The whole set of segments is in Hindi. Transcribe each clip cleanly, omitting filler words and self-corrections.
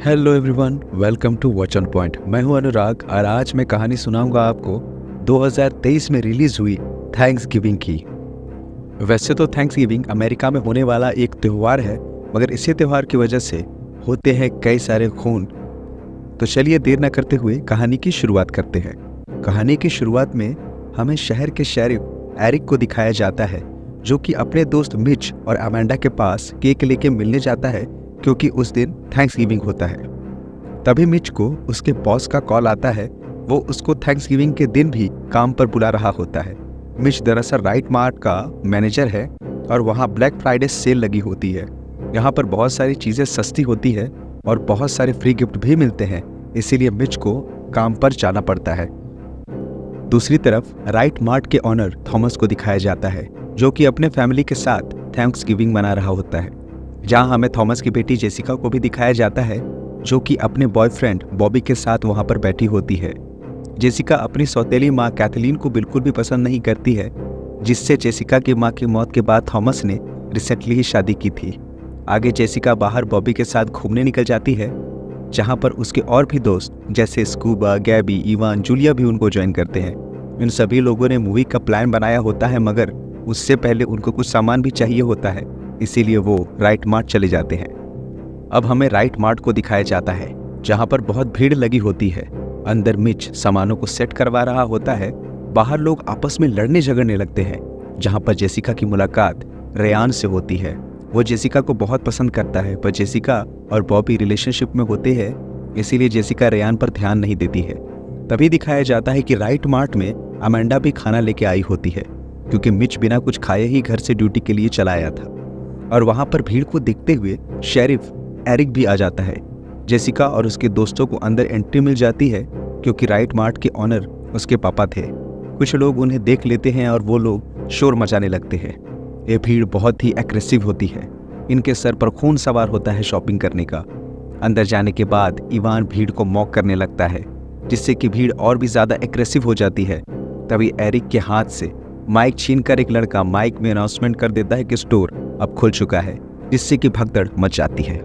Hello everyone, welcome to watch on point. मैं हूं अनुराग और आज मैं कहानी सुनाऊंगा आपको 2023 में रिलीज हुई थैंक्स गिविंग की। वैसे तो थैंक्स गिविंग अमेरिका में होने वाला एक त्यौहार है, मगर इसी त्यौहार की वजह से होते हैं कई सारे खून। तो चलिए देर न करते हुए कहानी की शुरुआत करते हैं। कहानी की शुरुआत में हमें शहर के शेरिफ एरिक को दिखाया जाता है, जो कि अपने दोस्त मिच और अमेंडा के पास केक लेके मिलने जाता है, क्योंकि उस दिन थैंक्स गिविंग होता है। तभी मिच को उसके बॉस का कॉल आता है। वो उसको थैंक्स गिविंग के दिन भी काम पर बुला रहा होता है। मिच दरअसल राइट मार्ट का मैनेजर है और वहाँ ब्लैक फ्राइडे सेल लगी होती है। यहाँ पर बहुत सारी चीज़ें सस्ती होती है और बहुत सारे फ्री गिफ्ट भी मिलते हैं, इसीलिए मिच को काम पर जाना पड़ता है। दूसरी तरफ राइट मार्ट के ऑनर थॉमस को दिखाया जाता है, जो कि अपने फैमिली के साथ थैंक्स गिविंग मना रहा होता है। जहां हमें थॉमस की बेटी जेसिका को भी दिखाया जाता है, जो कि अपने बॉयफ्रेंड बॉबी के साथ वहां पर बैठी होती है। जेसिका अपनी सौतेली माँ कैथलीन को बिल्कुल भी पसंद नहीं करती है, जिससे जेसिका की माँ की मौत के बाद थॉमस ने रिसेंटली ही शादी की थी। आगे जेसिका बाहर बॉबी के साथ घूमने निकल जाती है, जहाँ पर उसके और भी दोस्त जैसे स्कूबा, गैबी, इवान, जूलिया भी उनको ज्वाइन करते हैं। इन सभी लोगों ने मूवी का प्लान बनाया होता है, मगर उससे पहले उनको कुछ सामान भी चाहिए होता है, इसीलिए वो राइट मार्ट चले जाते हैं। अब हमें राइट मार्ट को दिखाया जाता है, जहां पर बहुत भीड़ लगी होती है। अंदर मिच सामानों को सेट करवा रहा होता है। बाहर लोग आपस में लड़ने झगड़ने लगते हैं, जहां पर जेसिका की मुलाकात रेयान से होती है। वो जेसिका को बहुत पसंद करता है, पर जेसिका और बॉबी रिलेशनशिप में होते हैं, इसीलिए जेसिका रेयान पर ध्यान नहीं देती है। तभी दिखाया जाता है कि राइट मार्ट में अमेंडा भी खाना लेके आई होती है, क्योंकि मिच बिना कुछ खाए ही घर से ड्यूटी के लिए चला आया था। और वहां पर भीड़ को देखते हुए शेरिफ एरिक भी आ जाता है। जेसिका और उसके दोस्तों को अंदर एंट्री मिल जाती है, क्योंकि राइट मार्ट के ऑनर उसके पापा थे। कुछ लोग उन्हें देख लेते हैं और वो लोग शोर मचाने लगते हैं। ये भीड़ बहुत ही एग्रेसिव होती है। इनके सर पर खून सवार होता है शॉपिंग करने का। अंदर जाने के बाद इवान भीड़ को मॉक करने लगता है, जिससे कि भीड़ और भी ज्यादा एग्रेसिव हो जाती है। तभी एरिक के हाथ से माइक छीनकर एक लड़का माइक में अनाउंसमेंट कर देता है कि स्टोर अब खुल चुका है, जिससे कि भगदड़ मच जाती है।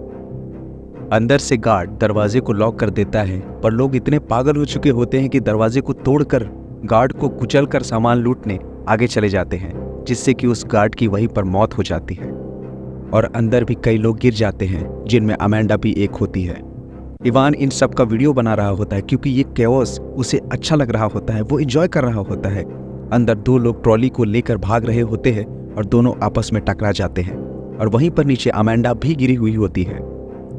अंदर से गार्ड दरवाजे को लॉक कर देता है, पर लोग इतने पागल हो चुके होते हैं कि दरवाजे को तोड़कर गार्ड को कुचलकर सामान लूटने आगे चले जाते हैं, जिससे कि उस गार्ड की वहीं पर मौत हो जाती है। और अंदर भी कई लोग गिर जाते हैं, जिनमें अमेंडा भी एक होती है। इवान इन सब का वीडियो बना रहा होता है, क्योंकि ये कैओस उसे अच्छा लग रहा होता है, वो एंजॉय कर रहा होता है। अंदर दो लोग ट्रॉली को लेकर भाग रहे होते हैं और दोनों आपस में टकरा जाते हैं, और वहीं पर नीचे अमेंडा भी गिरी हुई होती है।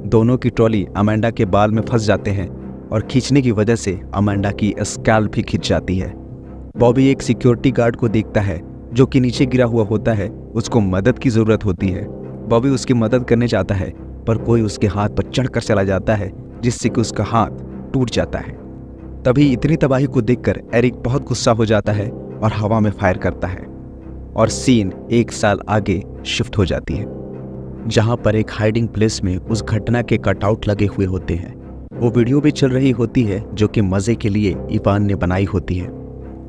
दोनों की ट्रॉली अमेंडा के बाल में फंस जाते हैं और खींचने की वजह से अमेंडा की स्कैल्प भी खिंच जाती है। बॉबी एक सिक्योरिटी गार्ड को देखता है, जो कि नीचे गिरा हुआ होता है। उसको मदद की जरूरत होती है। बॉबी उसकी मदद करने जाता है, पर कोई उसके हाथ पर चढ़कर चला जाता है, जिससे कि उसका हाथ टूट जाता है। तभी इतनी तबाही को देखकर एरिक बहुत गुस्सा हो जाता है और हवा में फायर करता है, और सीन 1 साल आगे शिफ्ट हो जाती है, जहां पर एक हाइडिंग प्लेस में उस घटना के कटआउट लगे हुए होते हैं। वो वीडियो भी चल रही होती है, जो कि मजे के लिए इवान ने बनाई होती है।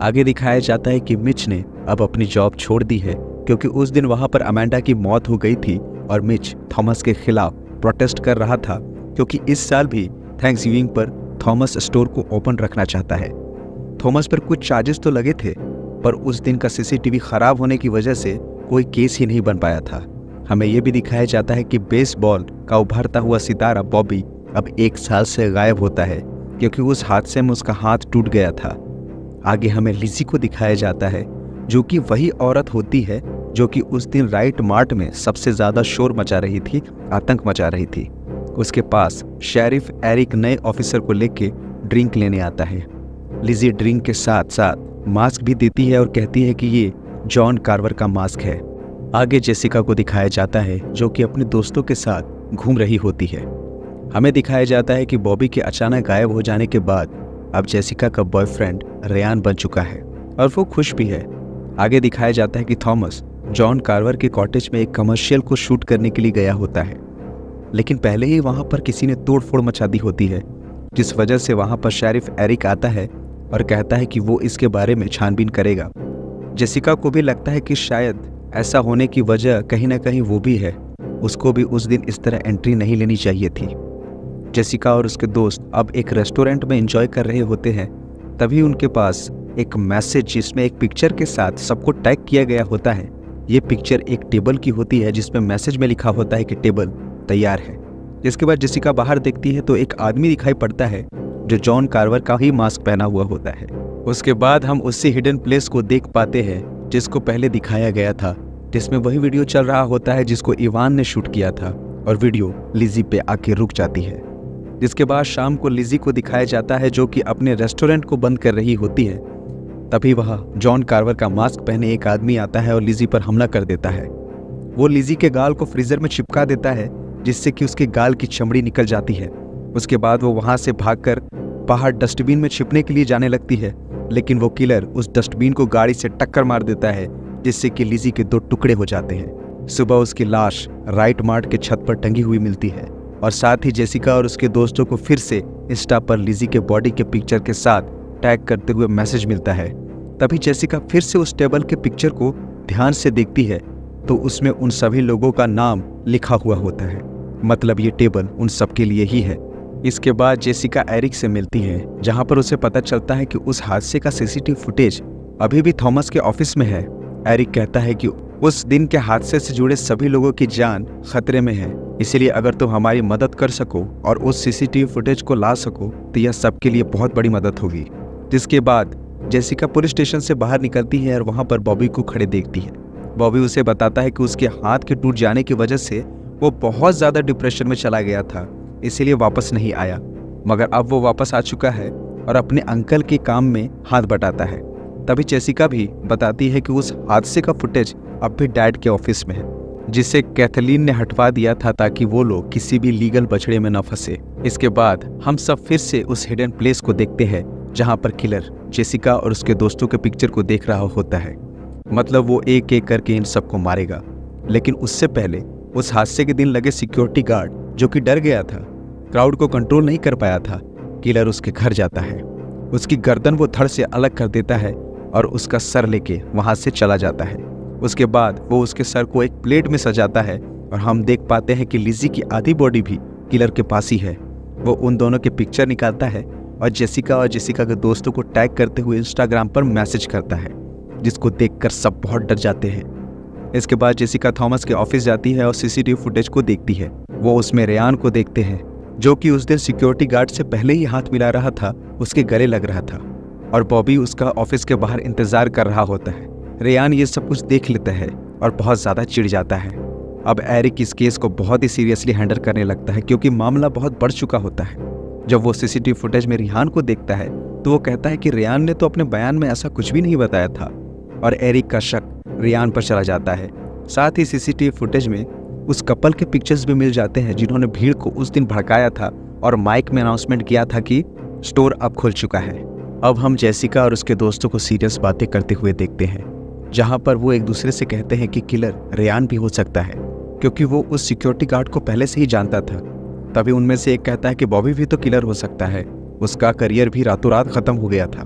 आगे दिखाया जाता है कि मिच ने अब अपनी जॉब छोड़ दी है, क्योंकि उस दिन वहां पर अमेंडा की मौत हो गई थी और मिच थॉमस के खिलाफ प्रोटेस्ट कर रहा था, क्योंकि इस साल भी थैंक्स गिविंग पर थॉमस स्टोर को ओपन रखना चाहता है। थॉमस पर कुछ चार्जेस तो लगे थे, पर उस दिन का सीसीटीवी खराब होने की वजह से कोई केस ही नहीं बन पाया था। हमें यह भी दिखाया जाता है कि बेसबॉल का उभरता हुआ सितारा बॉबी अब 1 साल से गायब होता है, क्योंकि उस हादसे में उसका हाथ टूट गया था। आगे हमें लिज़ी को दिखाया जाता है, जो कि वही औरत होती है जो कि उस दिन राइट मार्ट में सबसे ज्यादा शोर मचा रही थी, आतंक मचा रही थी। उसके पास शेरिफ एरिक नए ऑफिसर को लेके ड्रिंक लेने आता है। लिज़ी ड्रिंक के साथ साथ मास्क भी देती है और कहती है कि ये जॉन कार्वर का मास्क है। आगे जेसिका को दिखाया जाता है, जो कि अपने दोस्तों के साथ घूम रही होती है। हमें दिखाया जाता है कि बॉबी के अचानक गायब हो जाने के बाद अब जेसिका का बॉयफ्रेंड रेयान बन चुका है और वो खुश भी है। आगे दिखाया जाता है कि थॉमस जॉन कार्वर के कॉटेज में एक कमर्शियल को शूट करने के लिए गया होता है, लेकिन पहले ही वहां पर किसी ने तोड़फोड़ मचा दी होती है, जिस वजह से वहां पर शेरिफ एरिक आता है और कहता है कि वो इसके बारे में छानबीन करेगा। जेसिका को भी लगता है कि शायद ऐसा होने की वजह कहीं ना कहीं वो भी है, उसको भी उस दिन इस तरह एंट्री नहीं लेनी चाहिए थी। जेसिका और उसके दोस्त अब एक रेस्टोरेंट में एंजॉय कर रहे होते हैं, तभी उनके पास एक मैसेज जिसमें एक पिक्चर के साथ सबको टैग किया गया होता है। ये पिक्चर एक टेबल की होती है जिसमें मैसेज में लिखा होता है कि टेबल तैयार है। जिसके बाद जेसिका बाहर देखती है तो एक आदमी दिखाई पड़ता है जो जॉन कार्वर का ही मास्क पहना हुआ होता है। उसके बाद हम उसी हिडन प्लेस को देख पाते हैं जिसको पहले दिखाया गया था, जिसमें वही वीडियो चल रहा होता है जिसको इवान ने शूट किया था, और वीडियो लिजी पे आके रुक जाती है। जिसके बाद शाम को लिजी को दिखाया जाता है जो कि अपने रेस्टोरेंट को बंद कर रही होती है। तभी वह जॉन कार्वर का मास्क पहने एक आदमी आता है और लिजी पर हमला कर देता है। वो लिजी के गाल को फ्रीजर में चिपका देता है जिससे कि उसके गाल की चमड़ी निकल जाती है। उसके बाद वो वहां से भागकर बाहर डस्टबिन में छिपने के लिए जाने लगती है, लेकिन वो किलर उस डस्टबिन को गाड़ी से टक्कर मार देता है जिससे कि लिजी के 2 टुकड़े हो जाते हैं। सुबह उसकी लाश राइट मार्ट के छत पर टंगी हुई मिलती है और साथ ही जेसिका और उसके दोस्तों को फिर से इंस्टा पर लिजी के बॉडी के पिक्चर के साथ टैग करते हुए मैसेज मिलता है। तभी जेसिका फिर से उस टेबल के पिक्चर को ध्यान से देखती है तो उसमें उन सभी लोगों का नाम लिखा हुआ होता है, मतलब ये टेबल उन सबके लिए ही है। इसके बाद जेसिका एरिक से मिलती है जहां पर उसे पता चलता है कि उस हादसे का सीसीटीवी फुटेज अभी भी थॉमस के ऑफिस में है। एरिक कहता है कि उस दिन के हादसे से जुड़े सभी लोगों की जान खतरे में है, इसीलिए अगर तुम हमारी मदद कर सको और उस सीसीटीवी फुटेज को ला सको तो यह सबके लिए बहुत बड़ी मदद होगी। जिसके बाद जेसिका पुलिस स्टेशन से बाहर निकलती है और वहां पर बॉबी को खड़े देखती है। बॉबी उसे बताता है कि उसके हाथ के टूट जाने की वजह से वो बहुत ज़्यादा डिप्रेशन में चला गया था, इसीलिए वापस नहीं आया, मगर अब वो वापस आ चुका है और अपने अंकल के काम में हाथ बटाता है। तभी जेसिका भी बताती है कि उस हादसे का फुटेज अब भी डैड के ऑफिस में है, जिसे कैथलीन ने हटवा दिया था ताकि वो लोग किसी भी लीगल बछड़े में न फंसे। इसके बाद हम सब फिर से उस हिडन प्लेस को देखते हैं जहां पर किलर जेसिका और उसके दोस्तों के पिक्चर को देख रहा होता है, मतलब वो एक एक करके इन सबको मारेगा। लेकिन उससे पहले उस हादसे के दिन लगे सिक्योरिटी गार्ड जो कि डर गया था, क्राउड को कंट्रोल नहीं कर पाया था, किलर उसके घर जाता है, उसकी गर्दन वो धड़ से अलग कर देता है और उसका सर लेके वहां से चला जाता है। उसके बाद वो उसके सर को एक प्लेट में सजाता है और हम देख पाते हैं कि लिजी की आधी बॉडी भी किलर के पास ही है। वो उन दोनों के पिक्चर निकालता है और जेसिका के दोस्तों को टैग करते हुए इंस्टाग्राम पर मैसेज करता है, जिसको देखकर सब बहुत डर जाते हैं। इसके बाद जेसिका थॉमस के ऑफिस जाती है और सीसीटीवी फुटेज को देखती है। वो उसमें रेयान को देखते हैं जो कि उस दिन सिक्योरिटी गार्ड से पहले ही हाथ मिला रहा था, उसके गले लग रहा था और बॉबी उसका ऑफिस के बाहर इंतजार कर रहा होता है। रेयान ये सब कुछ देख लेता है और बहुत ज़्यादा चिढ़ जाता है। अब एरिक इस केस को बहुत ही सीरियसली हैंडल करने लगता है क्योंकि मामला बहुत बढ़ चुका होता है। जब वो सीसीटीवी फुटेज में रेयान को देखता है तो वो कहता है कि रेयान ने तो अपने बयान में ऐसा कुछ भी नहीं बताया था और एरिक का शक रेयान पर चला जाता है। साथ ही सीसीटीवी फुटेज में उस कपल के पिक्चर्स भी मिल जाते हैं जिन्होंने भीड़ को उस दिन भड़काया था और माइक में अनाउंसमेंट किया था कि स्टोर अब खुल चुका है। अब हम जेसिका और उसके दोस्तों को सीरियस बातें करते हुए देखते हैं, जहां पर वो एक दूसरे से कहते हैं कि किलर रेयान भी हो सकता है क्योंकि वो उस सिक्योरिटी गार्ड को पहले से ही जानता था। तभी उनमें से एक कहता है कि बॉबी भी तो किलर हो सकता है, उसका करियर भी रातों रात खत्म हो गया था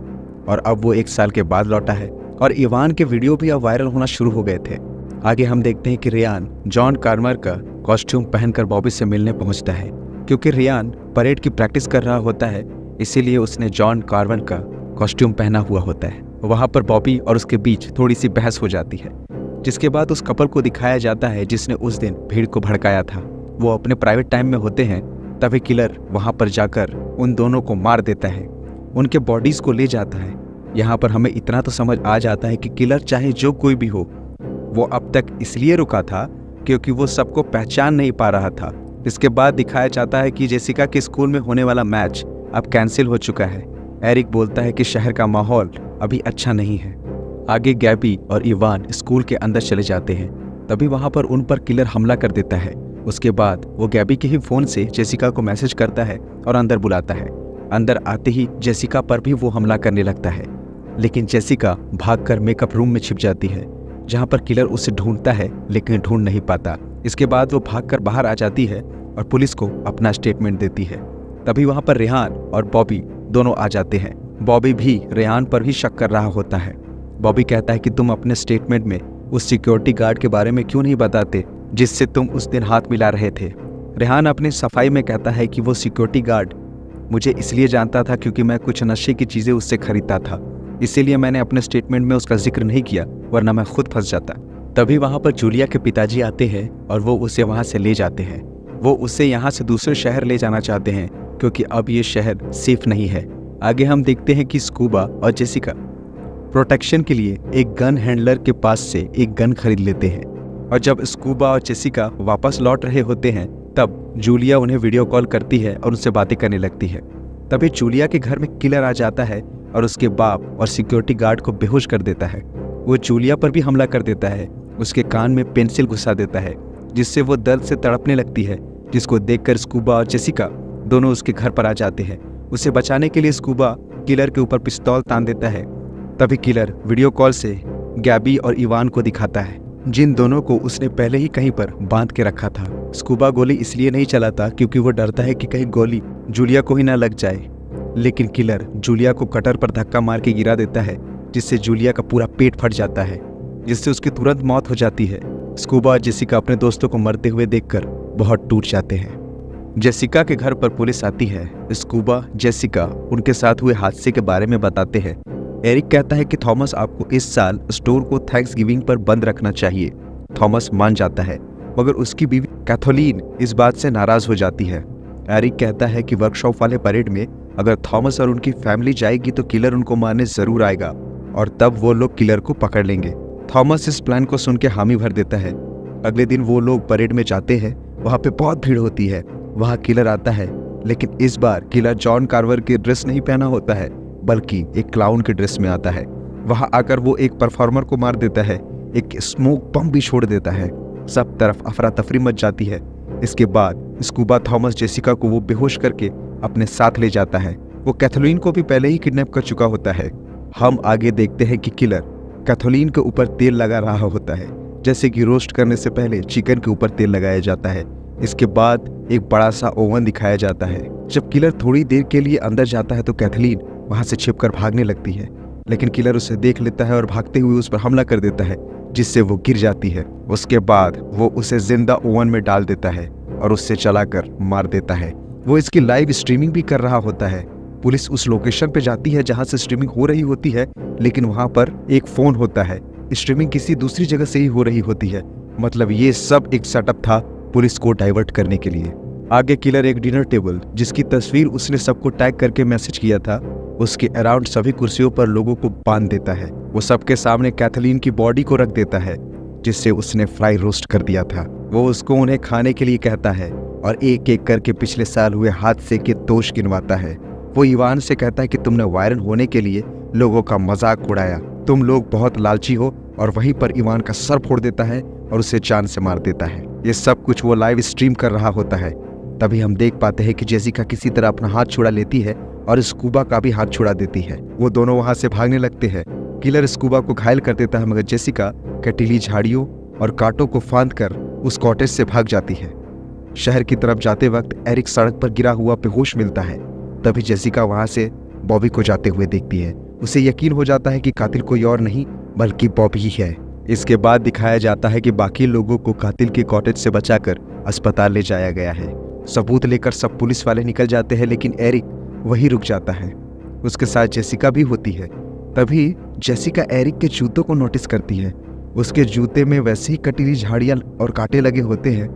और अब वो 1 साल के बाद लौटा है और इवान के वीडियो भी अब वायरल होना शुरू हो गए थे। आगे हम देखते हैं कि रेयान जॉन कार्वर का कॉस्ट्यूम पहनकर बॉबी से मिलने पहुंचता है। क्योंकि रेयान परेड की प्रैक्टिस कर रहा होता है इसीलिए उसने जॉन कार्वर का कॉस्ट्यूम पहना हुआ होता है। वहां पर बॉबी और उसके बीच थोड़ी सी बहस हो जाती है, जिसके बाद उस कपल को दिखाया जाता है जिसने उस दिन भीड़ को भड़काया था। वो अपने प्राइवेट टाइम में होते हैं, तभी किलर वहां पर जाकर उन दोनों को मार देता है, उनके बॉडीज को ले जाता है। यहाँ पर हमें इतना तो समझ आ जाता है कि किलर चाहे जो कोई भी हो, वो अब तक इसलिए रुका था क्योंकि वो सबको पहचान नहीं पा रहा था। इसके बाद दिखाया जाता है कि जेसिका के स्कूल में होने वाला मैच अब कैंसिल हो चुका है। एरिक बोलता है कि शहर का माहौल अभी अच्छा नहीं है। आगे गैबी और इवान स्कूल के अंदर चले जाते हैं, तभी वहां पर उन पर किलर हमला कर देता है। उसके बाद वो गैबी के ही फोन से जेसिका को मैसेज करता है और अंदर बुलाता है। अंदर आते ही जेसिका पर भी वो हमला करने लगता है, लेकिन जेसिका भागकर मेकअप रूम में छिप जाती है, जहां पर किलर उसे ढूंढता है लेकिन ढूंढ नहीं पाता। इसके बाद वो भागकर बाहर आ जाती है और पुलिस को अपना स्टेटमेंट देती है। तभी वहां पर रेहान और बॉबी दोनों आ जाते हैं। बॉबी भी रेहान पर ही शक कर रहा होता है। बॉबी कहता है कि तुम अपने स्टेटमेंट में उस सिक्योरिटी गार्ड के बारे में क्यों नहीं बताते जिससे तुम उस दिन हाथ मिला रहे थे। रेहान अपनी सफाई में कहता है कि वो सिक्योरिटी गार्ड मुझे इसलिए जानता था क्योंकि मैं कुछ नशे की चीज़ें उससे खरीदता था, इसीलिए मैंने अपने स्टेटमेंट में उसका जिक्र नहीं किया, वरना मैं खुद फंस जाता। तभी वहाँ पर जूलिया के पिताजी आते हैं और वो उसे वहाँ से ले जाते हैं। वो उसे यहाँ से दूसरे शहर ले जाना चाहते हैं क्योंकि अब ये शहर सेफ नहीं है। आगे हम देखते हैं कि स्कूबा और जेसिका प्रोटेक्शन के लिए एक गन हैंडलर के पास से एक गन खरीद लेते हैं, और जब स्कूबा और जेसिका वापस लौट रहे होते हैं तब जूलिया उन्हें वीडियो कॉल करती है और उनसे बातें करने लगती है। तभी जूलिया के घर में किलर आ जाता है और उसके बाप और सिक्योरिटी गार्ड को बेहोश कर देता है। वो जूलिया पर भी हमला कर देता है, उसके कान में पेंसिल घुसा देता है जिससे वो दर्द से तड़पने लगती है, जिसको देखकर स्कूबा और जेसिका दोनों उसके घर पर आ जाते हैं। उसे बचाने के लिए स्कूबा किलर के ऊपर पिस्तौल तान देता है। तभी किलर वीडियो कॉल से गैबी और इवान को दिखाता है, जिन दोनों को उसने पहले ही कहीं पर बांध के रखा था। स्कूबा गोली इसलिए नहीं चलाता क्योंकि वो डरता है कि कहीं गोली जूलिया को ही ना लग जाए, लेकिन किलर जूलिया को कटर पर धक्का मार के गिरा देता है जिससे जूलिया का पूरा पेट फट जाता है, जिससे उसकी तुरंत मौत हो जाती है। स्कूबा और जेसिका अपने दोस्तों को मरते हुए देखकर बहुत टूट जाते हैं। जेसिका के घर पर पुलिस आती है। स्कूबा जेसिका उनके साथ हुए हादसे के बारे में बताते हैं। एरिक कहता है कि थॉमस आपको इस साल स्टोर को थैंक्सगिविंग पर बंद रखना चाहिए। थॉमस मान जाता है, मगर उसकी बीवी कैथोलिन इस बात से नाराज हो जाती है। एरिक कहता है कि वर्कशॉप वाले परेड में अगर थॉमस और उनकी फैमिली जाएगी तो किलर उनको मारने जरूर आएगा और तब वो लोग किलर को पकड़ लेंगे। थॉमस इस प्लान को सुन के हामी भर देता है। अगले दिन वो लोग परेड में जाते हैं। वहाँ पे बहुत भीड़ होती है। वहाँ किलर आता है, लेकिन इस बार किलर जॉन कार्वर की ड्रेस नहीं पहना होता है बल्कि एक क्लाउन के ड्रेस में आता है। वहाँ आकर वो एक परफॉर्मर को मार देता है, एक स्मोक बम भी छोड़ देता है। सब तरफ अफरा तफरी मच जाती है। इसके बाद स्कूबा थॉमस जेसिका को वो बेहोश करके अपने साथ ले जाता है। वो कैथोलिन को भी पहले ही किडनैप कर चुका होता है। हम आगे देखते हैं कि किलर कैथोलिन के ऊपर तेल लगा रहा होता है, जैसे कि रोस्ट करने से पहले चिकन के ऊपर तेल लगाया जाता है। इसके बाद एक बड़ा सा ओवन दिखाया जाता है। जब किलर थोड़ी देर के लिए अंदर जाता है तो कैथोलिन वहां से छिपकर भागने लगती है, लेकिन किलर उसे देख लेता है और भागते हुए उस पर हमला कर देता है, जिससे वो गिर जाती है। उसके बाद वो उसे जिंदा ओवन में डाल देता है और उससे चलाकर मार देता है। वो इसकी लाइव स्ट्रीमिंग भी कर रहा होता है। पुलिस उस लोकेशन पे जाती है जहां से स्ट्रीमिंग हो रही होती है, लेकिन वहां पर एक फोन होता है। स्ट्रीमिंग किसी दूसरी जगह से ही हो रही होती है। मतलब ये सब एक सेटअप था पुलिस को डाइवर्ट करने के लिए। आगे किलर एक डिनर टेबल जिसकी तस्वीर उसने सबको टैग करके मैसेज किया था, उसके अराउंड सभी कुर्सियों पर लोगों को बांध देता है। वो सबके सामने कैथोलिन की बॉडी को रख देता है जिससे उसने फ्राई रोस्ट कर दिया था। वो उसको उन्हें खाने के लिए कहता है और एक एक करके पिछले साल हुए हादसे के दोष गिनवाता है। वो इवान से कहता है कि तुमने वायरल होने के लिए लोगों का मजाक उड़ाया, तुम लोग बहुत लालची हो, और वहीं पर इवान का सर फोड़ देता है और उसे जान से मार देता है। ये सब कुछ वो लाइव स्ट्रीम कर रहा होता है। तभी हम देख पाते हैं कि जेसिका किसी तरह अपना हाथ छुड़ा लेती है और स्कूबा का भी हाथ छुड़ा देती है। वो दोनों वहां से भागने लगते हैं। किलर स्कूबा को घायल कर देता है, मगर जेसिका कटीली झाड़ियों और कांटों को फांद कर उस कॉटेज से भाग जाती है। शहर की तरफ जाते वक्त एरिक सड़क पर गिरा हुआ बेहोश मिलता है। तभी जेसिका वहां से बॉबी को जाते हुए देखती है। उसे यकीन हो जाता है कि कातिल कोई और नहीं बल्कि बॉबी ही है। इसके बाद दिखाया जाता है कि बाकी लोगों को कातिल के कॉटेज से बचाकर अस्पताल ले जाया गया है। सबूत लेकर सब पुलिस वाले निकल जाते हैं, लेकिन एरिक वहीं रुक जाता है। उसके साथ जेसिका भी होती है। तभी जेसिका एरिक के जूतों को नोटिस करती है। उसके जूते में वैसे ही कटीली झाड़ियां और कांटे लगे होते हैं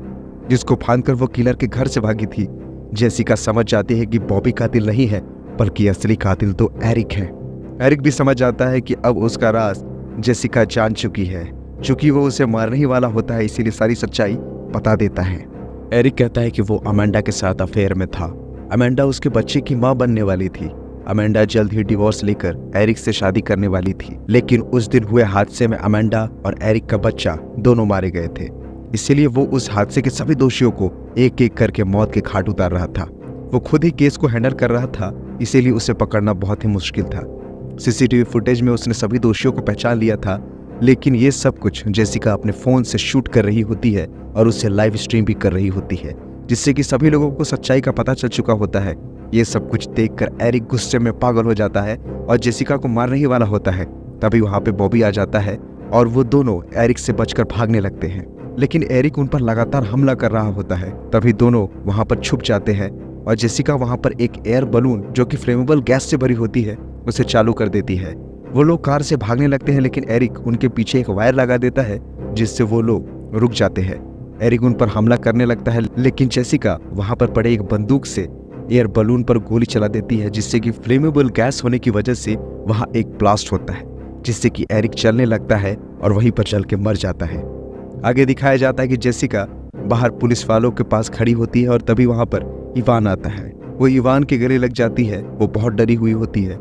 जिसको फांदकर वो किलर के घर से भागी थी। जेसिका समझ जाती है कि बॉबी कातिल नहीं है बल्कि असली कातिल तो एरिक है। एरिक भी समझ जाता है कि अब उसका राज जेसिका जान चुकी है। चूंकि वो उसे मारने ही वाला होता है, इसीलिए सारी सच्चाई बता देता है। एरिक कहता है कि वो अमेंडा के साथ अफेयर में था। अमेंडा उसके बच्चे की माँ बनने वाली थी। अमेंडा जल्द ही डिवोर्स लेकर एरिक से शादी करने वाली थी, लेकिन उस दिन हुए हादसे में अमेंडा और एरिक का बच्चा दोनों मारे गए थे। इसीलिए वो उस हादसे के सभी दोषियों को एक एक करके मौत के घाट उतार रहा था। वो खुद ही केस को हैंडल कर रहा था, इसीलिए उसे पकड़ना बहुत ही मुश्किल था। सीसीटीवी फुटेज में उसने सभी दोषियों को पहचान लिया था, लेकिन ये सब कुछ जेसिका अपने फोन से शूट कर रही होती है और उसे लाइव स्ट्रीम भी कर रही होती है, जिससे कि सभी लोगों को सच्चाई का पता चल चुका होता है। ये सब कुछ देखकर एरिक गुस्से में पागल हो जाता है और जेसिका को मारने ही वाला होता है। तभी वहां पे बॉबी आ जाता है और वो दोनों एरिक से बचकर भागने लगते हैं। लेकिन एरिक उन पर लगातार हमला कर रहा होता है। तभी दोनों वहां पर छुप जाते हैं और जेसिका वहां पर एक एयर बलून जो कि फ्लेमेबल गैस से भरी होती है उसे चालू कर देती है। वो लोग कार से भागने लगते हैं, लेकिन एरिक उनके पीछे एक वायर लगा देता है जिससे वो लोग रुक जाते हैं। एरिक उन पर हमला करने लगता है, लेकिन जेसिका वहां पर पड़े एक बंदूक से एयर बलून पर गोली चला देती है, जिससे कि फ्लेमेबल गैस होने की वजह से वहां एक ब्लास्ट होता है, जिससे कि एरिक चलने लगता है और वहीं पर जल के मर जाता है। आगे दिखाया जाता है कि जेसिका बाहर पुलिस वालों के पास खड़ी होती है और तभी वहां पर इवान आता है। वो इवान के गले लग जाती है। वो बहुत डरी हुई होती है।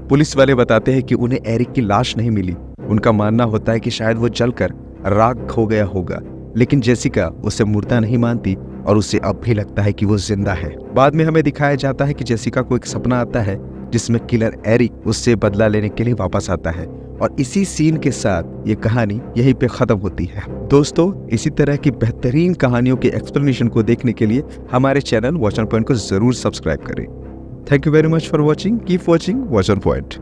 पुलिस वाले बताते हैं कि उन्हें एरिक की लाश नहीं मिली। उनका मानना होता है कि शायद वो जलकर राख हो गया होगा, लेकिन जेसिका उसे मुर्दा नहीं मानती और उसे अब भी लगता है कि वो जिंदा है। बाद में हमें दिखाया जाता है कि जेसिका को एक सपना आता है जिसमें किलर एरिक उससे बदला लेने के लिए वापस आता है, और इसी सीन के साथ ये कहानी यहीं पे खत्म होती है। दोस्तों, इसी तरह की बेहतरीन कहानियों के एक्सप्लेनेशन को देखने के लिए हमारे चैनल वॉच ऑन पॉइंट को जरूर सब्सक्राइब करें। Thank you very much for watching. Keep watching watch on point.